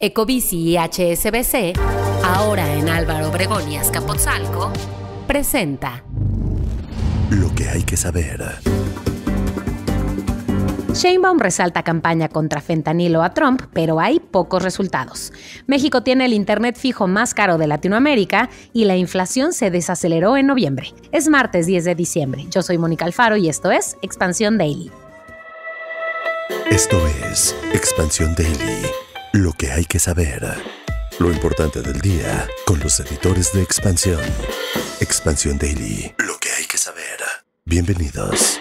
Ecobici y HSBC, ahora en Álvaro Obregón y Azcapotzalco, presenta Lo que hay que saber. Sheinbaum resalta campaña contra fentanilo a Trump, pero hay pocos resultados. México tiene el internet fijo más caro de Latinoamérica y la inflación se desaceleró en noviembre. Es martes 10 de diciembre. Yo soy Mónica Alfaro y esto es Expansión Daily. Esto es Expansión Daily. Lo que hay que saber. Lo importante del día con los editores de Expansión. Expansión Daily. Lo que hay que saber. Bienvenidos.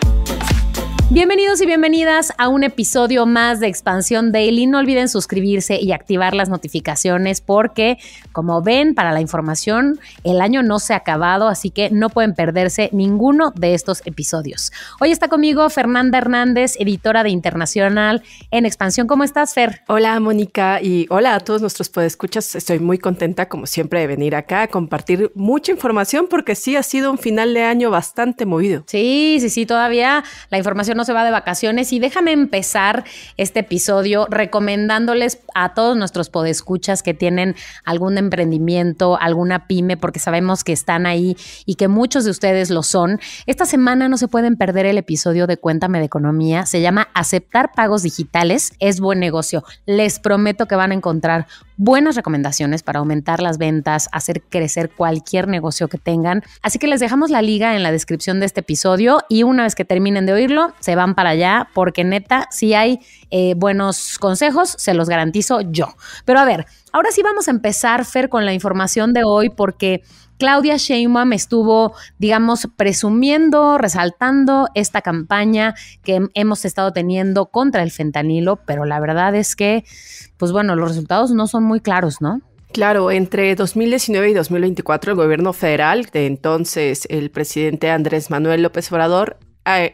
Bienvenidos y bienvenidas a un episodio más de Expansión Daily. No olviden suscribirse y activar las notificaciones porque, como ven, para la información, el año no se ha acabado, así que no pueden perderse ninguno de estos episodios. Hoy está conmigo Fernanda Hernández, editora de Internacional en Expansión. ¿Cómo estás, Fer? Hola, Mónica, y hola a todos nuestros podescuchas. Estoy muy contenta, como siempre, de venir acá a compartir mucha información porque sí ha sido un final de año bastante movido. Sí, todavía la información no se va de vacaciones y déjame empezar este episodio recomendándoles a todos nuestros podescuchas que tienen algún emprendimiento, alguna pyme, porque sabemos que están ahí y que muchos de ustedes lo son. Esta semana no se pueden perder el episodio de Cuéntame de Economía. Se llama Aceptar pagos digitales es buen negocio. Les prometo que van a encontrar buenas recomendaciones para aumentar las ventas, hacer crecer cualquier negocio que tengan. Así que les dejamos la liga en la descripción de este episodio y una vez que terminen de oírlo, se van para allá porque neta, si hay buenos consejos, se los garantizo yo. Pero a ver, ahora sí vamos a empezar, Fer, con la información de hoy porque Claudia Sheinbaum estuvo, digamos, presumiendo, resaltando esta campaña que hemos estado teniendo contra el fentanilo, pero la verdad es que, pues bueno, los resultados no son muy claros, ¿no? Claro, entre 2019 y 2024 el gobierno federal, de entonces el presidente Andrés Manuel López Obrador,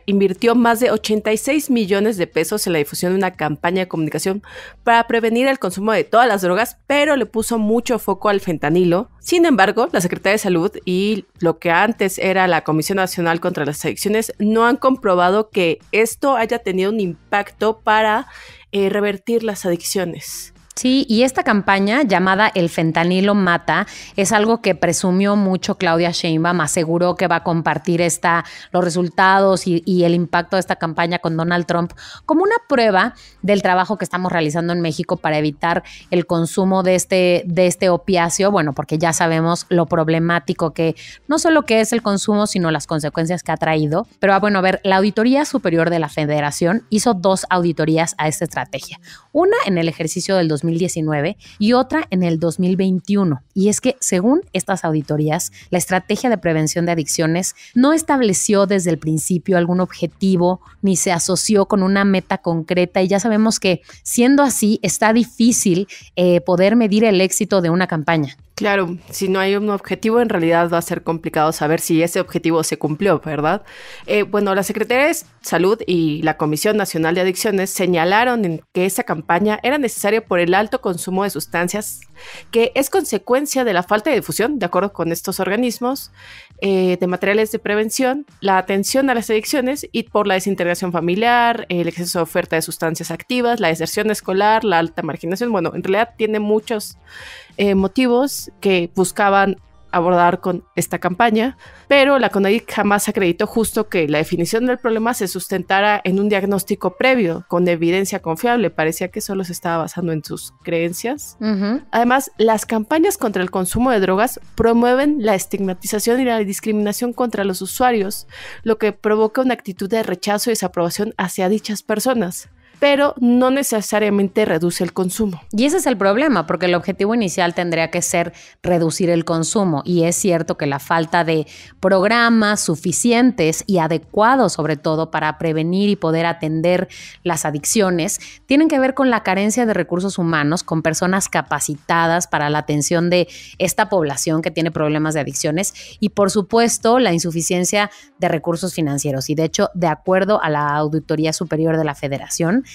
invirtió más de 86 millones de pesos en la difusión de una campaña de comunicación para prevenir el consumo de todas las drogas, pero le puso mucho foco al fentanilo. Sin embargo, la Secretaría de Salud y lo que antes era la Comisión Nacional contra las Adicciones no han comprobado que esto haya tenido un impacto para revertir las adicciones. Sí, y esta campaña llamada El fentanilo mata es algo que presumió mucho Claudia Sheinbaum, aseguró que va a compartir los resultados y el impacto de esta campaña con Donald Trump como una prueba del trabajo que estamos realizando en México para evitar el consumo de este opiáceo, bueno, porque ya sabemos lo problemático que no solo que es el consumo, sino las consecuencias que ha traído. Pero bueno, a ver, la Auditoría Superior de la Federación hizo 2 auditorías a esta estrategia, una en el ejercicio del 2019 y otra en el 2021. Y es que, según estas auditorías, la estrategia de prevención de adicciones no estableció desde el principio algún objetivo ni se asoció con una meta concreta y ya sabemos que, siendo así, está difícil poder medir el éxito de una campaña. Claro, si no hay un objetivo, en realidad va a ser complicado saber si ese objetivo se cumplió, ¿verdad? Bueno, la Secretaría de Salud y la Comisión Nacional de Adicciones señalaron que esa campaña era necesaria por el alto consumo de sustancias que es consecuencia de la falta de difusión, de acuerdo con estos organismos, de materiales de prevención, la atención a las adicciones y por la desintegración familiar, el exceso de oferta de sustancias activas, la deserción escolar, la alta marginación. Bueno, en realidad tiene muchos motivos que buscaban abordar con esta campaña, pero la CONADIC jamás acreditó justo que la definición del problema se sustentara en un diagnóstico previo, con evidencia confiable. Parecía que solo se estaba basando en sus creencias. Uh-huh. Además, las campañas contra el consumo de drogas promueven la estigmatización y la discriminación contra los usuarios, lo que provoca una actitud de rechazo y desaprobación hacia dichas personas, pero no necesariamente reduce el consumo. Y ese es el problema, porque el objetivo inicial tendría que ser reducir el consumo. Y es cierto que la falta de programas suficientes y adecuados, sobre todo para prevenir y poder atender las adicciones, tienen que ver con la carencia de recursos humanos, con personas capacitadas para la atención de esta población que tiene problemas de adicciones y, por supuesto, la insuficiencia de recursos financieros. Y, de hecho, de acuerdo a la Auditoría Superior de la Federación,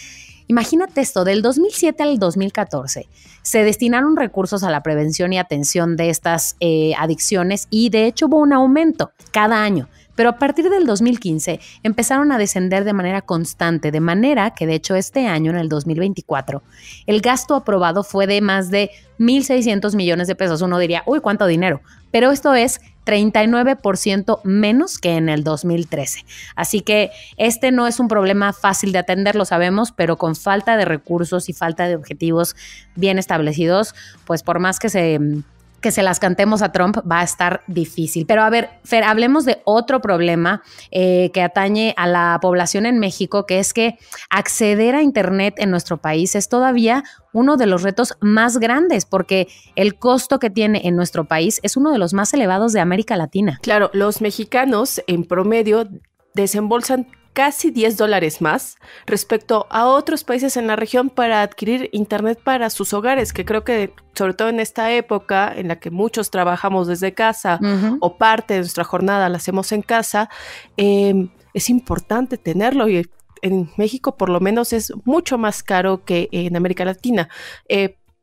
imagínate esto, del 2007 al 2014 se destinaron recursos a la prevención y atención de estas adicciones y de hecho hubo un aumento cada año pero a partir del 2015 empezaron a descender de manera constante, de manera que de hecho este año, en el 2024, el gasto aprobado fue de más de 1,600 millones de pesos. Uno diría, uy, ¿cuánto dinero? Pero esto es 39% menos que en el 2013. Así que este no es un problema fácil de atender, lo sabemos, pero con falta de recursos y falta de objetivos bien establecidos, pues por más que se las cantemos a Trump, va a estar difícil. Pero a ver, Fer, hablemos de otro problema que atañe a la población en México, que es que acceder a Internet en nuestro país es todavía uno de los retos más grandes, porque el costo que tiene en nuestro país es uno de los más elevados de América Latina. Claro, los mexicanos en promedio desembolsan casi $10 más respecto a otros países en la región para adquirir Internet para sus hogares, que creo que sobre todo en esta época en la que muchos trabajamos desde casa o parte de nuestra jornada la hacemos en casa, es importante tenerlo, y en México por lo menos es mucho más caro que en América Latina.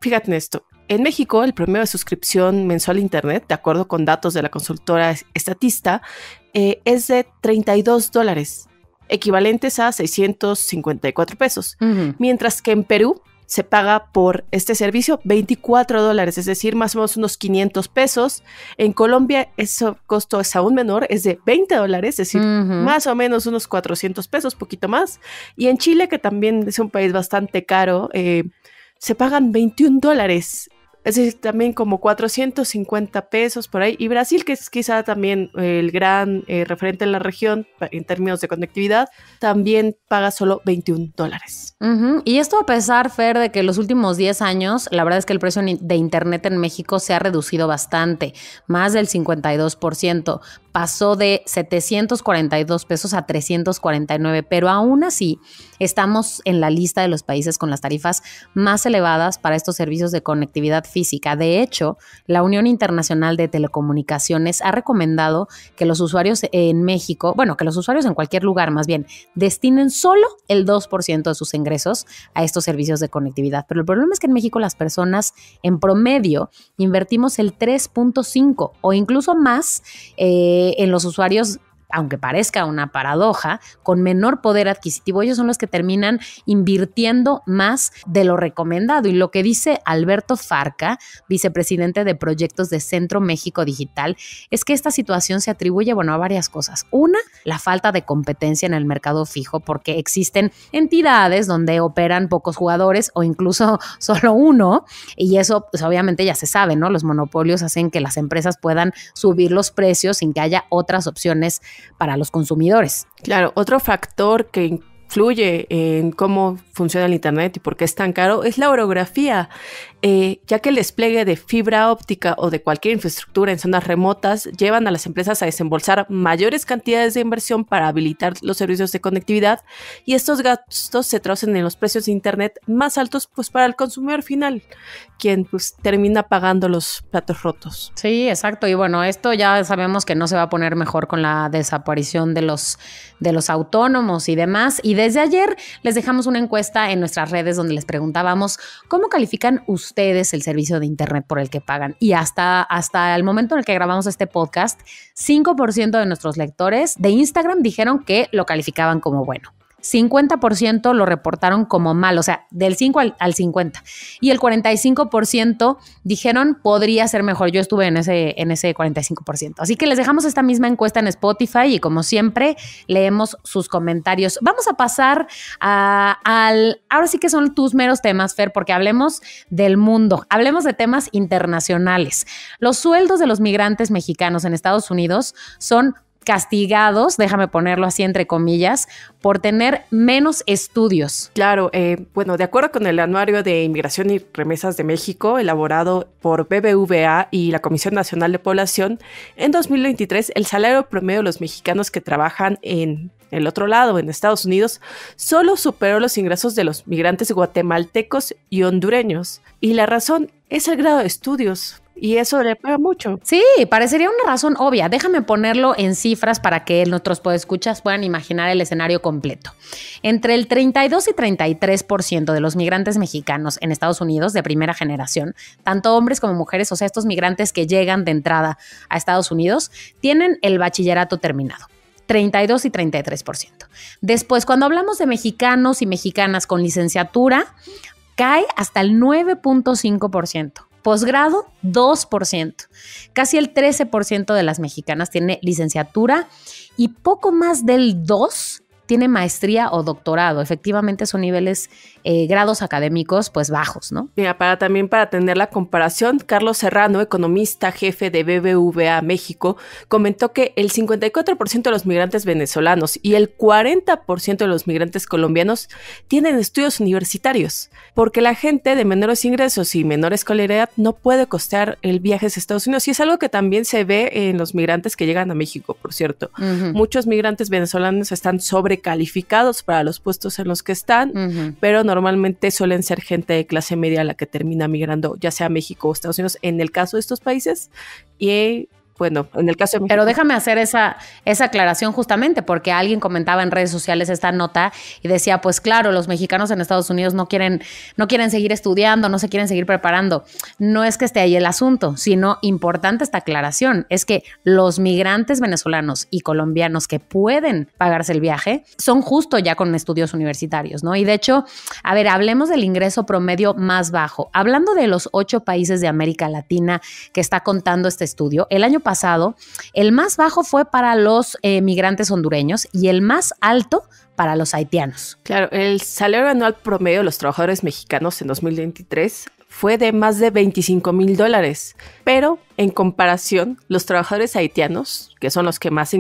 Fíjate en esto. En México, el promedio de suscripción mensual a Internet, de acuerdo con datos de la consultora Statista, es de $32, equivalentes a 654 pesos. Mientras que en Perú se paga por este servicio $24, es decir, más o menos unos 500 pesos. En Colombia ese costo es aún menor, es de $20, es decir, más o menos unos 400 pesos, poquito más. Y en Chile, que también es un país bastante caro, se pagan $21. Es decir, también como 450 pesos por ahí. Y Brasil, que es quizá también el gran referente en la región en términos de conectividad, también paga solo $21. Y esto a pesar, Fer, de que en los últimos 10 años, la verdad es que el precio de Internet en México se ha reducido bastante, más del 52%. Pasó de 742 pesos a 349, pero aún así estamos en la lista de los países con las tarifas más elevadas para estos servicios de conectividad física. De hecho, la Unión Internacional de Telecomunicaciones ha recomendado que los usuarios en México, bueno, que los usuarios en cualquier lugar más bien, destinen solo el 2% de sus ingresos a estos servicios de conectividad. Pero el problema es que en México las personas en promedio invertimos el 3.5 o incluso más en los usuarios, aunque parezca una paradoja, con menor poder adquisitivo. Ellos son los que terminan invirtiendo más de lo recomendado. Y lo que dice Alberto Farca, vicepresidente de proyectos de Centro México Digital, es que esta situación se atribuye, a varias cosas. Una, la falta de competencia en el mercado fijo, porque existen entidades donde operan pocos jugadores o incluso solo uno, y eso pues obviamente ya se sabe, ¿no? Los monopolios hacen que las empresas puedan subir los precios sin que haya otras opciones para los consumidores. Claro, otro factor que influye en cómo funciona el Internet y por qué es tan caro es la orografía, ya que el despliegue de fibra óptica o de cualquier infraestructura en zonas remotas llevan a las empresas a desembolsar mayores cantidades de inversión para habilitar los servicios de conectividad, y estos gastos se traducen en los precios de Internet más altos pues para el consumidor final, quien pues termina pagando los platos rotos. Sí, exacto. Y esto ya sabemos que no se va a poner mejor con la desaparición de los autónomos y demás. Y desde ayer les dejamos una encuesta en nuestras redes donde les preguntábamos cómo califican ustedes el servicio de Internet por el que pagan. Y hasta el momento en el que grabamos este podcast, 5% de nuestros lectores de Instagram dijeron que lo calificaban como bueno. 50% lo reportaron como mal, o sea, del 5 al 50. Y el 45% dijeron podría ser mejor. Yo estuve en ese 45%. Así que les dejamos esta misma encuesta en Spotify y como siempre leemos sus comentarios. Vamos a pasar ahora sí que son tus meros temas, Fer, porque hablemos del mundo, hablemos de temas internacionales. Los sueldos de los migrantes mexicanos en Estados Unidos son castigados, déjame ponerlo así entre comillas, por tener menos estudios. Claro, de acuerdo con el Anuario de Inmigración y Remesas de México, elaborado por BBVA y la Comisión Nacional de Población, en 2023 el salario promedio de los mexicanos que trabajan en el otro lado, en Estados Unidos, solo superó los ingresos de los migrantes guatemaltecos y hondureños. Y la razón es el grado de estudios. Y eso le pega mucho. Sí, parecería una razón obvia. Déjame ponerlo en cifras para que nuestros podescuchas puedan imaginar el escenario completo. Entre el 32 y 33% de los migrantes mexicanos en Estados Unidos de primera generación, tanto hombres como mujeres, o sea, estos migrantes que llegan de entrada a Estados Unidos, tienen el bachillerato terminado. 32 y 33%. Después, cuando hablamos de mexicanos y mexicanas con licenciatura, cae hasta el 9.5%. Posgrado, 2%. Casi el 13% de las mexicanas tiene licenciatura y poco más del 2% tiene maestría o doctorado. Efectivamente son niveles, grados académicos pues bajos, ¿no? Mira, para tener la comparación, Carlos Serrano, economista jefe de BBVA México, comentó que el 54% de los migrantes venezolanos y el 40% de los migrantes colombianos tienen estudios universitarios, porque la gente de menores ingresos y menor escolaridad no puede costear el viaje a Estados Unidos, y es algo que también se ve en los migrantes que llegan a México, por cierto. Muchos migrantes venezolanos están sobrecalificados para los puestos en los que están, pero normalmente suelen ser gente de clase media la que termina migrando, ya sea a México o Estados Unidos, en el caso de estos países, y bueno, en el caso de México. Pero déjame hacer esa aclaración justamente porque alguien comentaba en redes sociales esta nota y decía, pues claro, los mexicanos en Estados Unidos no quieren seguir estudiando, no se quieren seguir preparando. No es que esté ahí el asunto, sino importante esta aclaración, es que los migrantes venezolanos y colombianos que pueden pagarse el viaje son justo ya con estudios universitarios, ¿no? Y de hecho, a ver, hablemos del ingreso promedio más bajo. Hablando de los 8 países de América Latina que está contando este estudio, el año pasado, el más bajo fue para los migrantes hondureños y el más alto para los haitianos. Claro, el salario anual promedio de los trabajadores mexicanos en 2023 fue de más de $25,000, pero en comparación, los trabajadores haitianos, que son los que más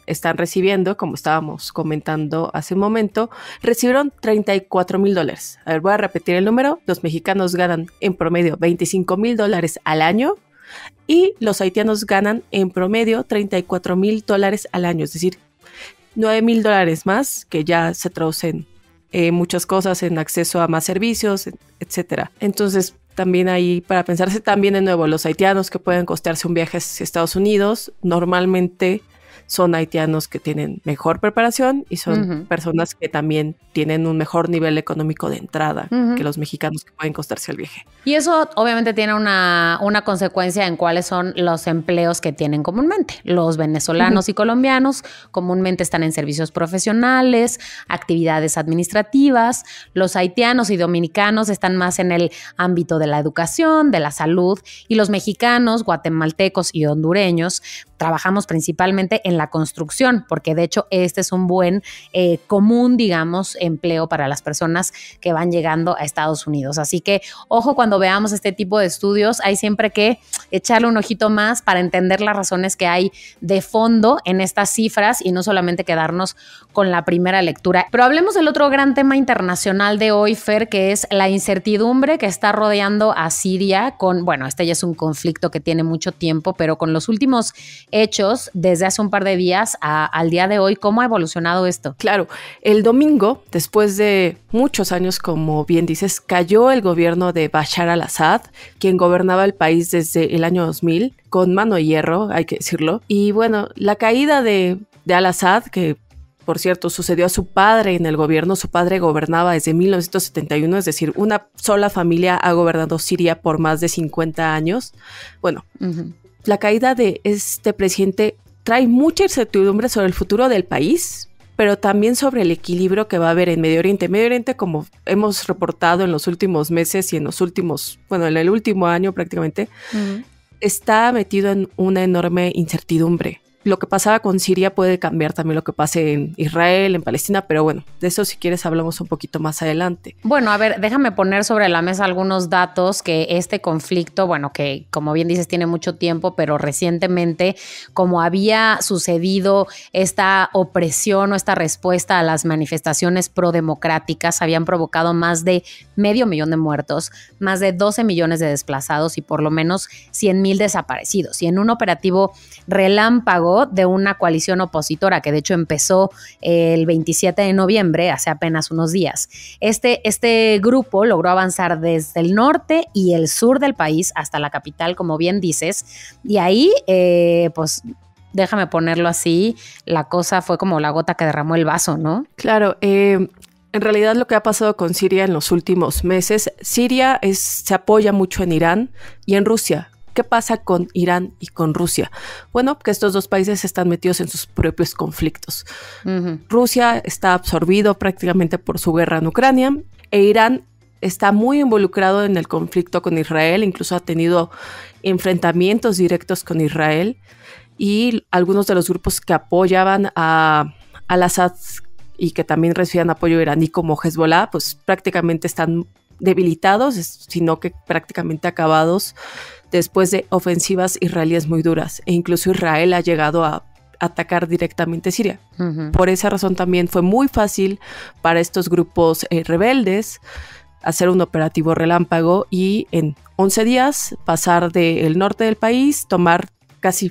están recibiendo, como estábamos comentando hace un momento, recibieron $34,000. A ver, voy a repetir el número. Los mexicanos ganan en promedio $25,000 al año, y los haitianos ganan en promedio $34,000 al año, es decir, $9,000 más, que ya se traducen muchas cosas en acceso a más servicios, etcétera. Entonces, también ahí, para pensarse también de nuevo, los haitianos que pueden costearse un viaje a Estados Unidos, normalmente son haitianos que tienen mejor preparación y son personas que también tienen un mejor nivel económico de entrada que los mexicanos que pueden costearse el viaje. Y eso obviamente tiene una consecuencia en cuáles son los empleos que tienen comúnmente. Los venezolanos y colombianos comúnmente están en servicios profesionales, actividades administrativas. Los haitianos y dominicanos están más en el ámbito de la educación, de la salud, y los mexicanos, guatemaltecos y hondureños trabajamos principalmente en la construcción, porque de hecho este es un buen común, digamos, empleo para las personas que van llegando a Estados Unidos. Así que, ojo, cuando veamos este tipo de estudios, hay siempre que echarle un ojito más para entender las razones que hay de fondo en estas cifras y no solamente quedarnos con la primera lectura. Pero hablemos del otro gran tema internacional de hoy, Fer, que es la incertidumbre que está rodeando a Siria con, bueno, este ya es un conflicto que tiene mucho tiempo, pero con los últimos hechos desde hace un par de días al día de hoy, ¿cómo ha evolucionado esto? Claro, el domingo, después de muchos años, como bien dices, cayó el gobierno de Bashar al-Assad, quien gobernaba el país desde el año 2000, con mano de hierro, hay que decirlo. Y bueno, la caída de al-Assad, que por cierto sucedió a su padre en el gobierno, su padre gobernaba desde 1971, es decir, una sola familia ha gobernado Siria por más de 50 años. Bueno, la caída de este presidente trae mucha incertidumbre sobre el futuro del país, pero también sobre el equilibrio que va a haber en Medio Oriente. Medio Oriente, como hemos reportado en los últimos meses y en el último año prácticamente, está metido en una enorme incertidumbre. Lo que pasaba con Siria puede cambiar también lo que pase en Israel, en Palestina, pero bueno, de eso si quieres hablamos un poquito más adelante. Bueno, a ver, déjame poner sobre la mesa algunos datos que este conflicto, bueno, que como bien dices tiene mucho tiempo, pero recientemente, como había sucedido esta opresión o esta respuesta a las manifestaciones prodemocráticas, habían provocado más de 500,000 de muertos, más de 12 millones de desplazados y por lo menos 100,000 desaparecidos. Y en un operativo relámpago de una coalición opositora que de hecho empezó el 27 de noviembre, hace apenas unos días. Este grupo logró avanzar desde el norte y el sur del país hasta la capital, como bien dices, y ahí pues déjame ponerlo así, la cosa fue como la gota que derramó el vaso, ¿no? Claro, en realidad lo que ha pasado con Siria en los últimos meses, Siria se apoya mucho en Irán y en Rusia. ¿Qué pasa con Irán y con Rusia? Bueno, que estos dos países están metidos en sus propios conflictos. Rusia está absorbido prácticamente por su guerra en Ucrania e Irán está muy involucrado en el conflicto con Israel, incluso ha tenido enfrentamientos directos con Israel y algunos de los grupos que apoyaban al-Assad y que también recibían apoyo iraní como Hezbollah, pues prácticamente están debilitados, sino que prácticamente acabados después de ofensivas israelíes muy duras. E incluso Israel ha llegado a atacar directamente Siria. Por esa razón también fue muy fácil para estos grupos rebeldes hacer un operativo relámpago y en 11 días pasar del norte del país,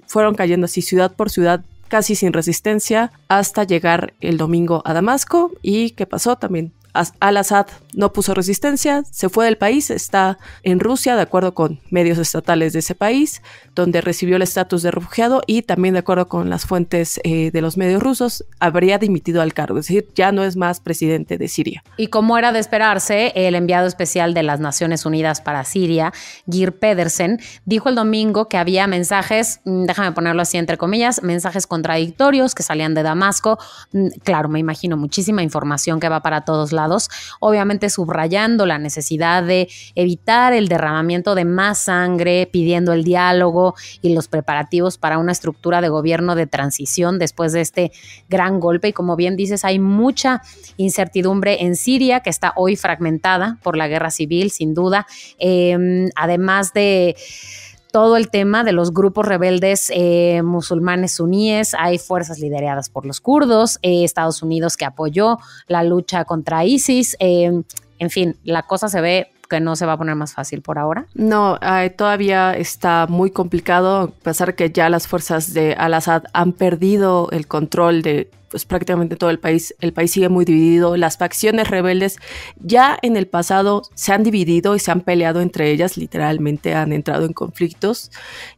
fueron cayendo así ciudad por ciudad, casi sin resistencia, hasta llegar el domingo a Damasco. ¿Y qué pasó? También al-Assad no puso resistencia, se fue del país, está en Rusia, de acuerdo con medios estatales de ese país, donde recibió el estatus de refugiado y también de acuerdo con las fuentes de los medios rusos, habría dimitido al cargo, es decir, ya no es más presidente de Siria. Y como era de esperarse, el enviado especial de las Naciones Unidas para Siria, Geir Pedersen, dijo el domingo que había mensajes, déjame ponerlo así entre comillas, mensajes contradictorios que salían de Damasco. Claro, me imagino muchísima información que va para todos lados, obviamente subrayando la necesidad de evitar el derramamiento de más sangre, pidiendo el diálogo y los preparativos para una estructura de gobierno de transición después de este gran golpe. Y como bien dices, hay mucha incertidumbre en Siria, que está hoy fragmentada por la guerra civil, sin duda, además de todo el tema de los grupos rebeldes musulmanes suníes. Hay fuerzas lideradas por los kurdos, Estados Unidos que apoyó la lucha contra ISIS. En fin, la cosa se ve que no se va a poner más fácil por ahora. No, todavía está muy complicado, a pesar que ya las fuerzas de al-Assad han perdido el control de prácticamente todo el país. El país sigue muy dividido. Las facciones rebeldes ya en el pasado se han dividido y se han peleado entre ellas, literalmente han entrado en conflictos.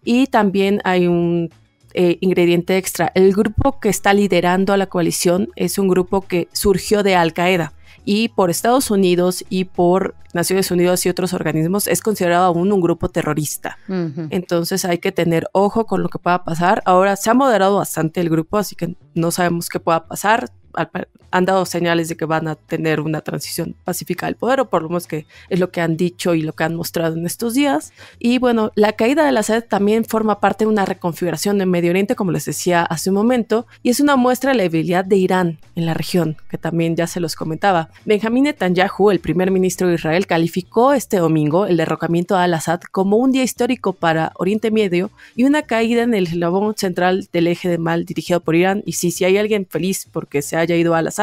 Y también hay un ingrediente extra. El grupo que está liderando a la coalición es un grupo que surgió de Al-Qaeda. Y por Estados Unidos y por Naciones Unidas y otros organismos es considerado aún un grupo terrorista. Entonces hay que tener ojo con lo que pueda pasar. Ahora se ha moderado bastante el grupo, así que no sabemos qué pueda pasar. Han dado señales de que van a tener una transición pacífica del poder, o por lo menos que es lo que han dicho y lo que han mostrado en estos días. Y bueno, la caída de al-Assad también forma parte de una reconfiguración en Medio Oriente, como les decía hace un momento, y es una muestra de la debilidad de Irán en la región, que también ya se los comentaba. Benjamín Netanyahu, el primer ministro de Israel, calificó este domingo el derrocamiento de al-Assad como un día histórico para Oriente Medio y una caída en el eslabón central del eje de mal dirigido por Irán. Y si hay alguien feliz porque se haya ido a al-Assad,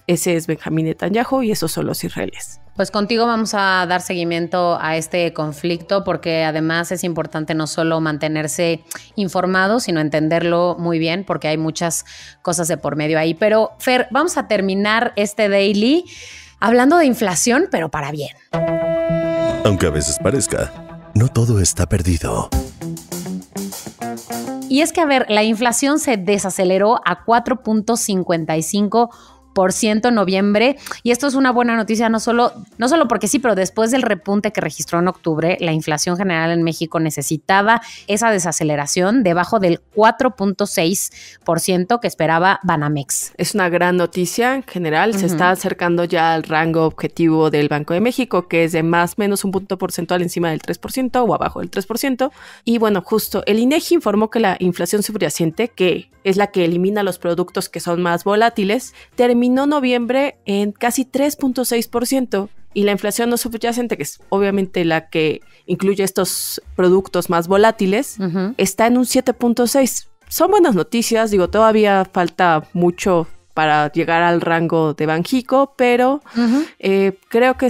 ese es Benjamín Netanyahu y esos son los israelíes. Pues contigo vamos a dar seguimiento a este conflicto porque además es importante no solo mantenerse informado, sino entenderlo muy bien porque hay muchas cosas de por medio ahí. Pero Fer, vamos a terminar este daily hablando de inflación, pero para bien. Aunque a veces parezca, no todo está perdido. Y es que, a ver, la inflación se desaceleró a 4.55% en noviembre, y esto es una buena noticia no solo porque sí, pero después del repunte que registró en octubre, la inflación general en México necesitaba esa desaceleración debajo del 4.6% que esperaba Banamex. Es una gran noticia en general, se está acercando ya al rango objetivo del Banco de México, que es de más o menos un punto porcentual encima del 3% o abajo del 3%. Y bueno, justo el INEGI informó que la inflación subyacente, que es la que elimina los productos que son más volátiles, terminó noviembre en casi 3.6%, y la inflación no subyacente, que es obviamente la que incluye estos productos más volátiles, está en un 7.6%. Son buenas noticias, digo, todavía falta mucho para llegar al rango de Banjico, pero creo que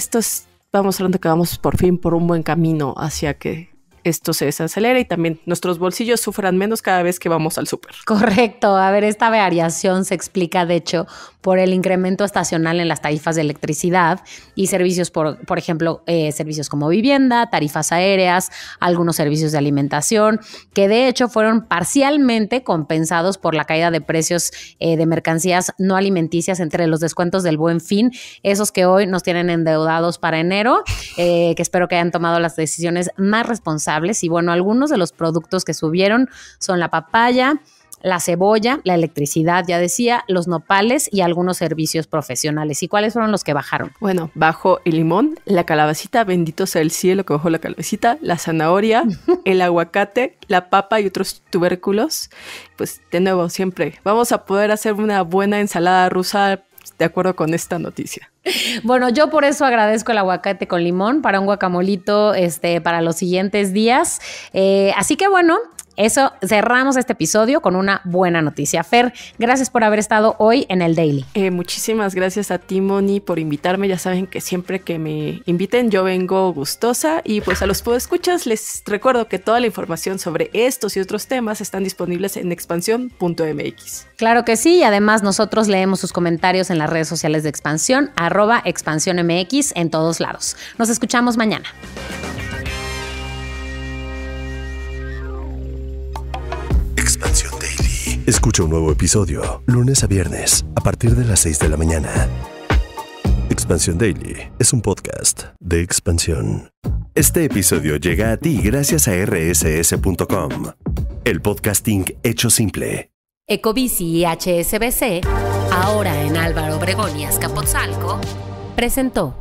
vamos hablando que vamos por fin por un buen camino hacia que esto se desacelera y también nuestros bolsillos sufran menos cada vez que vamos al súper. Correcto. A ver, esta variación se explica, de hecho, por el incremento estacional en las tarifas de electricidad y servicios, por ejemplo, servicios como vivienda, tarifas aéreas, algunos servicios de alimentación, que de hecho fueron parcialmente compensados por la caída de precios de mercancías no alimenticias entre los descuentos del Buen Fin, esos que hoy nos tienen endeudados para enero, que espero que hayan tomado las decisiones más responsables saludables. Y bueno, algunos de los productos que subieron son la papaya, la cebolla, la electricidad, ya decía, los nopales y algunos servicios profesionales. ¿Y cuáles fueron los que bajaron? Bueno, bajó el limón, la calabacita, bendito sea el cielo que bajó la calabacita, la zanahoria, el aguacate, la papa y otros tubérculos. Pues de nuevo, siempre vamos a poder hacer una buena ensalada rusa de acuerdo con esta noticia. Bueno, yo por eso agradezco el aguacate con limón para un guacamolito para los siguientes días. Así que bueno, eso, cerramos este episodio con una buena noticia. Fer, gracias por haber estado hoy en el Daily. Muchísimas gracias a ti, Moni, por invitarme. Ya saben que siempre que me inviten yo vengo gustosa. Y pues a los podescuchas les recuerdo que toda la información sobre estos y otros temas están disponibles en expansión.mx. Claro que sí, y además nosotros leemos sus comentarios en las redes sociales de Expansión, @expansiónmx en todos lados. Nos escuchamos mañana. Expansión Daily. Escucha un nuevo episodio lunes a viernes a partir de las 6 de la mañana. Expansión Daily es un podcast de Expansión. Este episodio llega a ti gracias a rss.com, el podcasting hecho simple. Ecobici y HSBC, ahora en Álvaro Obregón y Azcapotzalco, presentó